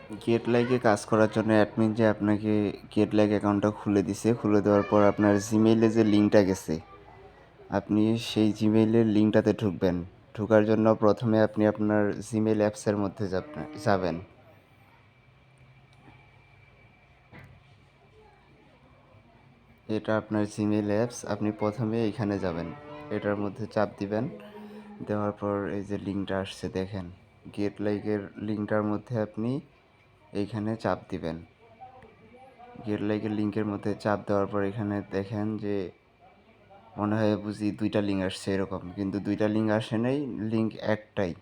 Gate লাইকে কাজ করার জন্য অ্যাডমিন যে আপনাকে গেট লাইক অ্যাকাউন্টটা খুলে দিছে, খুলে দেওয়ার পর আপনার জিমেইলে যে লিঙ্কটা গেছে, আপনি সেই জিমেইলের লিঙ্কটাতে ঢুকবেন। ঢোকার জন্য প্রথমে আপনি আপনার জিমেইল অ্যাপসের মধ্যে যাবেন। এটা আপনার জিমেইল অ্যাপস, আপনি প্রথমে এইখানে যাবেন, এটার মধ্যে চাপ দিবেন। দেওয়ার পর এই যে লিঙ্কটা আসছে দেখেন, গেট লাইকের লিঙ্কটার মধ্যে আপনি এইখানে চাপ দিবেন। গেট লাইকের লিঙ্কের মধ্যে চাপ দেওয়ার পর এখানে দেখেন যে মনে হয় বুঝি দুইটা লিঙ্ক আসছে এরকম, কিন্তু দুইটা লিঙ্ক আসে নাই, লিঙ্ক একটাই।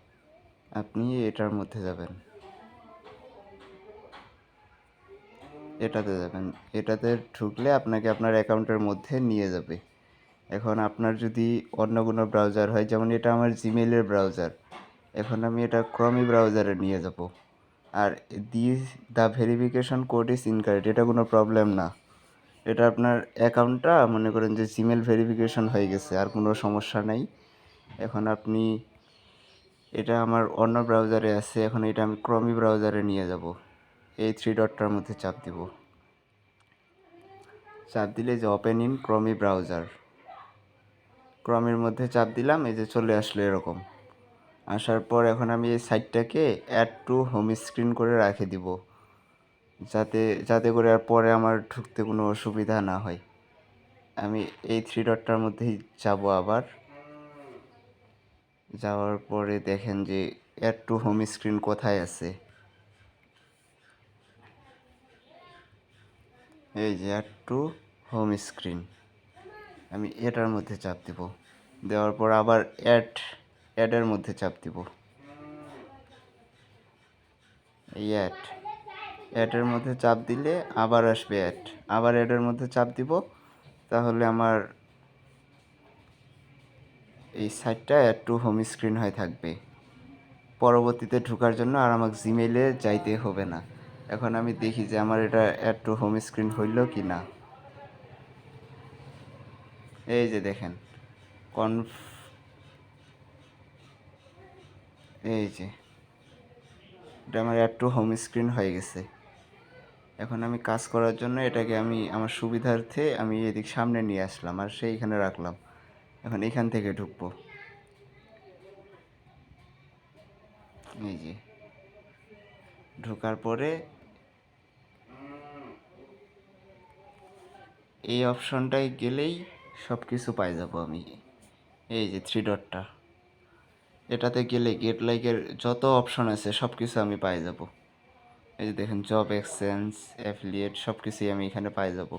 আপনি এটার মধ্যে যাবেন, এটাতে যাবেন। এটাতে ঢুকলে আপনাকে আপনার অ্যাকাউন্টের মধ্যে নিয়ে যাবে। এখন আপনার যদি অন্য কোনো ব্রাউজার হয়, যেমন এটা আমার জিমেইলের ব্রাউজার, এখন আমি এটা ক্রমি ব্রাউজারে নিয়ে যাব। Are the verification code is incorrect, এটা কোনো প্রবলেম না। এটা আপনার অ্যাকাউন্টটা মনে করেন যে জিমেল ভেরিফিকেশন হয়ে গেছে, আর কোনো সমস্যা নাই। এখন আপনি এটা আমার অন্য ব্রাউজারে আছে, এখন এটা আমি ক্রমি ব্রাউজারে নিয়ে যাব। এই থ্রি ডটটার মধ্যে চাপ দিব। চাপ দিলে যে ওপেন ইন ক্রমি ব্রাউজার, ক্রমের মধ্যে চাপ দিলাম, এই যে চলে আসলো এরকম। আসার পর এখন আমি এই সাইটটাকে অ্যাড টু হোম স্ক্রিন করে রেখে দিব, যাতে যাতে করে আর পরে আমার ঢুকতে কোনো অসুবিধা না হয়। আমি এই থ্রি ডটটার মধ্যেই যাব আবার। যাওয়ার পরে দেখেন যে অ্যাড টু হোম স্ক্রিন কোথায় আছে, এই যে অ্যাড টু হোম স্ক্রিন, আমি এটার মধ্যে চাপ দিব। দেওয়ার পর আবার অ্যাডের মধ্যে চাপ দিব। এই অ্যাডের মধ্যে চাপ দিলে আবার আসবে অ্যাড, আবার অ্যাডের মধ্যে চাপ দিব, তাহলে আমার এই সাইটটা অ্যাড টু হোম স্ক্রিন হয়ে থাকবে। পরবর্তীতে ঢোকার জন্য আর আমাকে জিমেইলে যাইতে হবে না। এখন আমি দেখি যে আমার এটা অ্যাড টু হোম স্ক্রিন হইল কি না। এই যে দেখেন এই যে এটা আমার অ্যাড টু হোম স্ক্রিন হয়ে গেছে। এখন আমি কাজ করার জন্য এটাকে আমি আমার সুবিধার্থে আমি এদিক সামনে নিয়ে আসলাম আর সেইখানে রাখলাম। এখন এখান থেকে ঢুকবো। এই যে ঢোকার পরে এই অপশনটায় গেলেই সব কিছু পাই যাব আমি। এই যে থ্রি ডটটা, এটাতে গেলে গেট লাইকের যত অপশন আছে সব কিছু আমি পাই যাব। এই যে দেখেন জব এক্সচেঞ্জ, অ্যাফিলিয়েট, সব কিছুই আমি এখানে পাই যাব।